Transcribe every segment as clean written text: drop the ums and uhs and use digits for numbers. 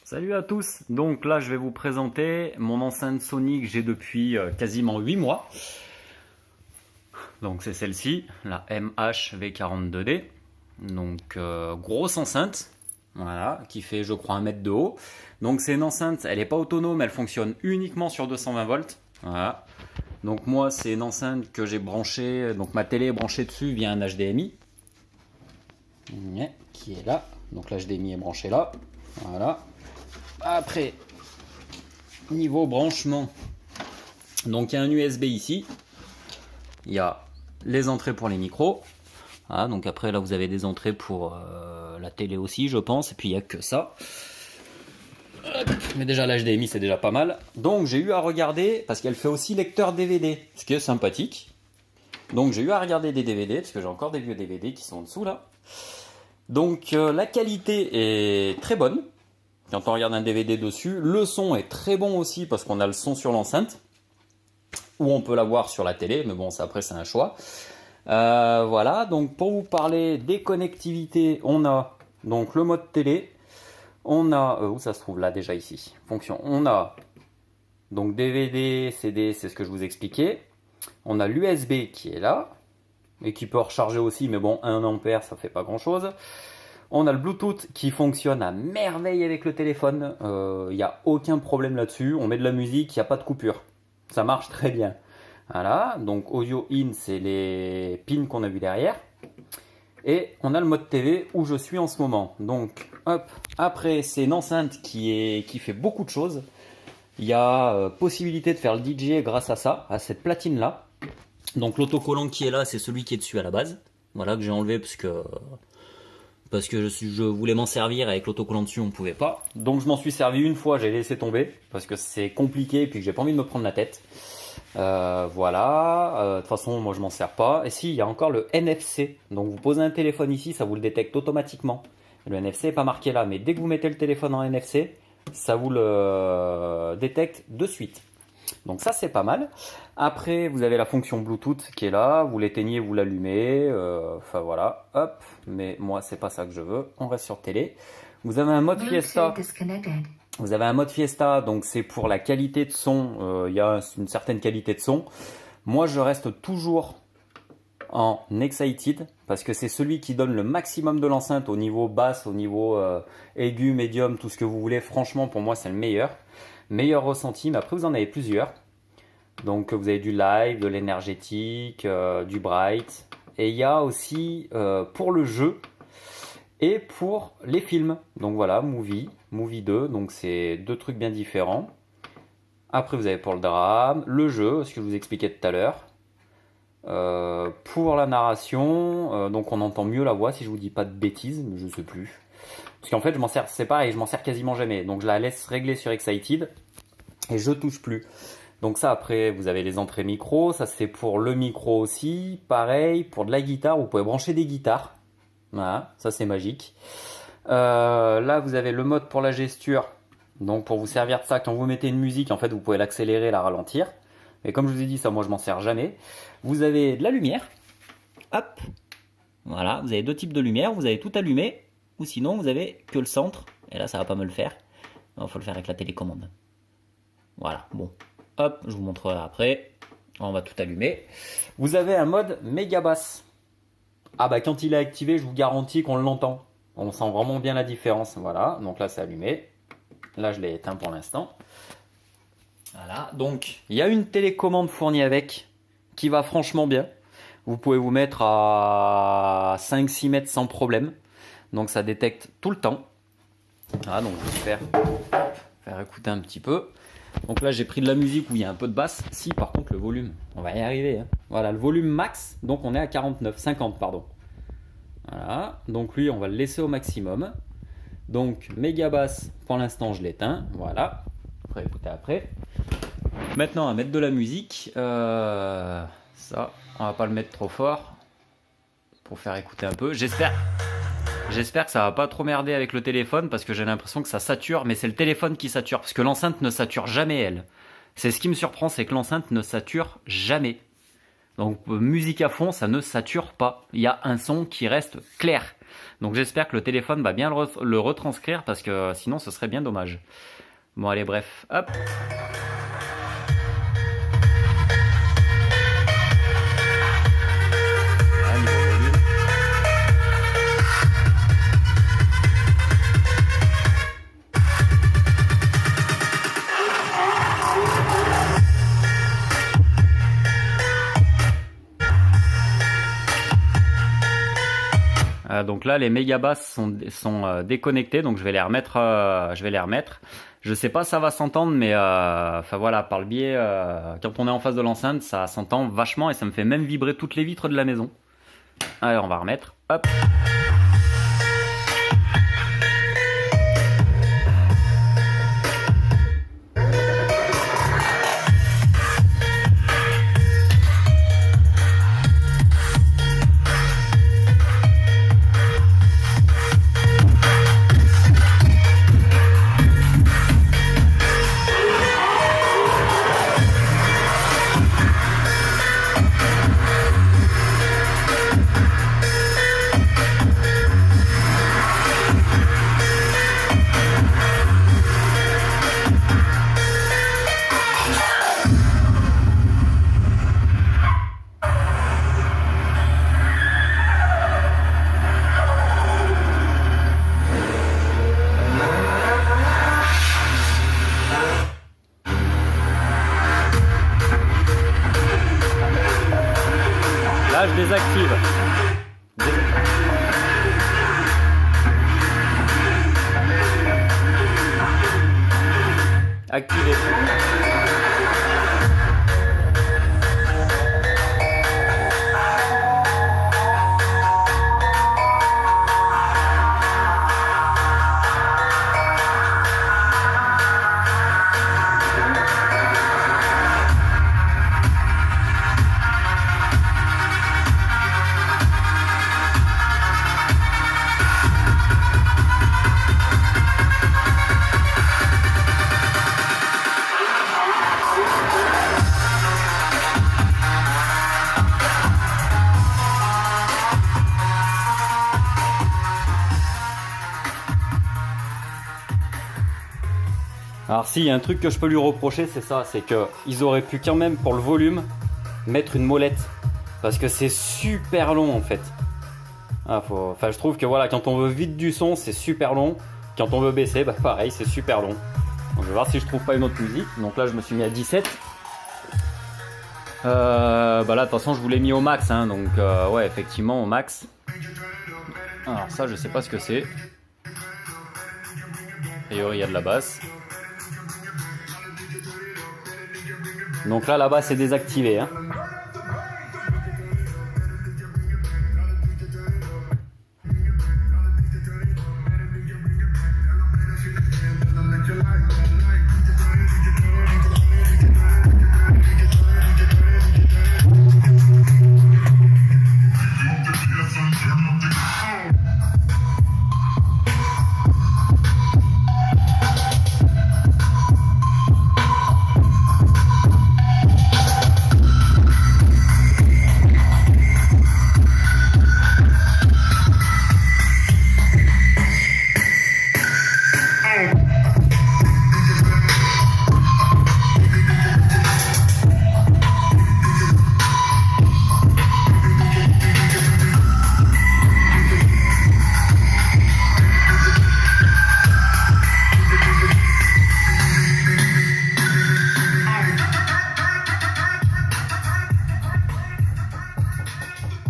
Salut à tous, donc là je vais vous présenter mon enceinte Sony que j'ai depuis quasiment 8 mois. Donc c'est celle-ci, la MH-V42D. Donc grosse enceinte, voilà, qui fait je crois 1 mètre de haut. Donc c'est une enceinte, elle n'est pas autonome, elle fonctionne uniquement sur 220 volts. Voilà. Donc moi c'est une enceinte que j'ai branchée, donc ma télé est branchée dessus via un HDMI. Qui est là, donc l'HDMI est branché là, voilà. Après, niveau branchement, donc il y a un USB ici, il y a les entrées pour les micros, voilà, donc après là vous avez des entrées pour la télé aussi je pense, et puis il n'y a que ça. Mais déjà l'HDMI c'est déjà pas mal. Donc j'ai eu à regarder, parce qu'elle fait aussi lecteur DVD, ce qui est sympathique. Donc j'ai eu à regarder des DVD, parce que j'ai encore des vieux DVD qui sont en dessous là. Donc la qualité est très bonne. Quand on regarde un DVD dessus, le son est très bon aussi parce qu'on a le son sur l'enceinte, ou on peut l'avoir sur la télé, mais bon, ça après c'est un choix. Voilà, donc pour vous parler des connectivités, on a donc le mode télé, on a, où ça se trouve là déjà ici, fonction, on a donc DVD, CD, c'est ce que je vous expliquais, on a l'USB qui est là, et qui peut recharger aussi, mais bon, 1 ampère ça fait pas grand chose. On a le Bluetooth qui fonctionne à merveille avec le téléphone, il n'y a aucun problème là-dessus, on met de la musique, il n'y a pas de coupure, ça marche très bien. Voilà, donc audio in c'est les pins qu'on a vu derrière, et on a le mode TV où je suis en ce moment. Donc hop, après c'est une enceinte qui fait beaucoup de choses, il y a possibilité de faire le DJ grâce à ça, à cette platine là. Donc l'autocollant qui est là c'est celui qui est dessus à la base, voilà, que j'ai enlevé parce que je voulais m'en servir, avec l'autocollant dessus on ne pouvait pas. Donc je m'en suis servi une fois, j'ai laissé tomber parce que c'est compliqué et puis que j'ai pas envie de me prendre la tête. Voilà, de toute façon moi je m'en sers pas. Et si, il y a encore le NFC, donc vous posez un téléphone ici, ça vous le détecte automatiquement. Le NFC n'est pas marqué là, mais dès que vous mettez le téléphone en NFC, ça vous le détecte de suite. Donc ça c'est pas mal. Après vous avez la fonction Bluetooth qui est là, vous l'éteignez, vous l'allumez, enfin voilà, hop, mais moi c'est pas ça que je veux, on reste sur télé. Vous avez un mode Fiesta. Vous avez un mode Fiesta, donc c'est pour la qualité de son, il y a une certaine qualité de son. Moi je reste toujours en Excited, parce que c'est celui qui donne le maximum de l'enceinte au niveau basse, au niveau aigu, médium, tout ce que vous voulez. Franchement pour moi c'est le meilleur. Meilleur ressenti, mais après vous en avez plusieurs. Donc vous avez du live, de l'énergétique, du bright. Et il y a aussi pour le jeu et pour les films. Donc voilà, Movie 2, donc c'est deux trucs bien différents. Après vous avez pour le drame, le jeu, ce que je vous expliquais tout à l'heure. Pour la narration, donc on entend mieux la voix si je vous dis pas de bêtises, mais je sais plus. Parce qu'en fait je m'en sers, c'est pareil, je m'en sers quasiment jamais. Donc je la laisse régler sur Excited et je touche plus. Donc ça après vous avez les entrées micro, ça c'est pour le micro aussi. Pareil, pour de la guitare, vous pouvez brancher des guitares. Voilà, ça c'est magique. Là vous avez le mode pour la gesture. Donc pour vous servir de ça, quand vous mettez une musique, en fait vous pouvez l'accélérer, la ralentir. Et comme je vous ai dit, ça moi je m'en sers jamais. Vous avez de la lumière. Hop. Voilà, vous avez deux types de lumière, vous avez tout allumé. Ou sinon vous avez que le centre. Et là ça va pas me le faire. Il faut le faire avec la télécommande. Voilà, bon. Hop, je vous montrerai après. On va tout allumer. Vous avez un mode méga basse. Ah bah quand il est activé, je vous garantis qu'on l'entend. On sent vraiment bien la différence. Voilà, donc là c'est allumé. Là je l'ai éteint pour l'instant. Voilà, donc il y a une télécommande fournie avec qui va franchement bien. Vous pouvez vous mettre à 5-6 mètres sans problème. Donc ça détecte tout le temps. Voilà, donc je vais faire écouter un petit peu. Donc là j'ai pris de la musique où il y a un peu de basse. Si par contre le volume, on va y arriver. Hein. Voilà, le volume max, donc on est à 50 pardon. Voilà, donc lui on va le laisser au maximum. Donc méga basse, pour l'instant je l'éteins. Voilà, on va écouter après. Maintenant on va mettre de la musique. Ça, on va pas le mettre trop fort pour faire écouter un peu. J'espère que ça va pas trop merder avec le téléphone parce que j'ai l'impression que ça sature, mais c'est le téléphone qui sature parce que l'enceinte ne sature jamais elle. C'est ce qui me surprend, c'est que l'enceinte ne sature jamais. Donc musique à fond, ça ne sature pas. Il y a un son qui reste clair. Donc j'espère que le téléphone va bien le retranscrire parce que sinon ce serait bien dommage. Bon allez bref, hop. Voilà, niveau volume. Donc là les méga basses sont déconnectées, donc je vais les remettre. Je sais pas si ça va s'entendre, mais enfin voilà, par le biais, quand on est en face de l'enceinte, ça s'entend vachement et ça me fait même vibrer toutes les vitres de la maison. Allez, on va remettre. Hop. Là, je désactive. Activé. Alors si, il y a un truc que je peux lui reprocher, c'est ça, c'est qu'ils auraient pu quand même, pour le volume, mettre une molette. Parce que c'est super long en fait. Enfin, je trouve que voilà, quand on veut vite du son, c'est super long. Quand on veut baisser, bah pareil, c'est super long. Donc, je vais voir si je trouve pas une autre musique. Donc là, je me suis mis à 17. Bah là, de toute façon, je vous l'ai mis au max, hein, donc ouais, effectivement, au max. Alors ça, je sais pas ce que c'est. A priori, il y a de la basse. Donc là, la basse est désactivée. Hein.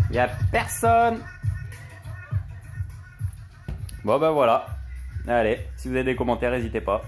Il n'y a personne. Bon ben voilà. Allez, si vous avez des commentaires, n'hésitez pas.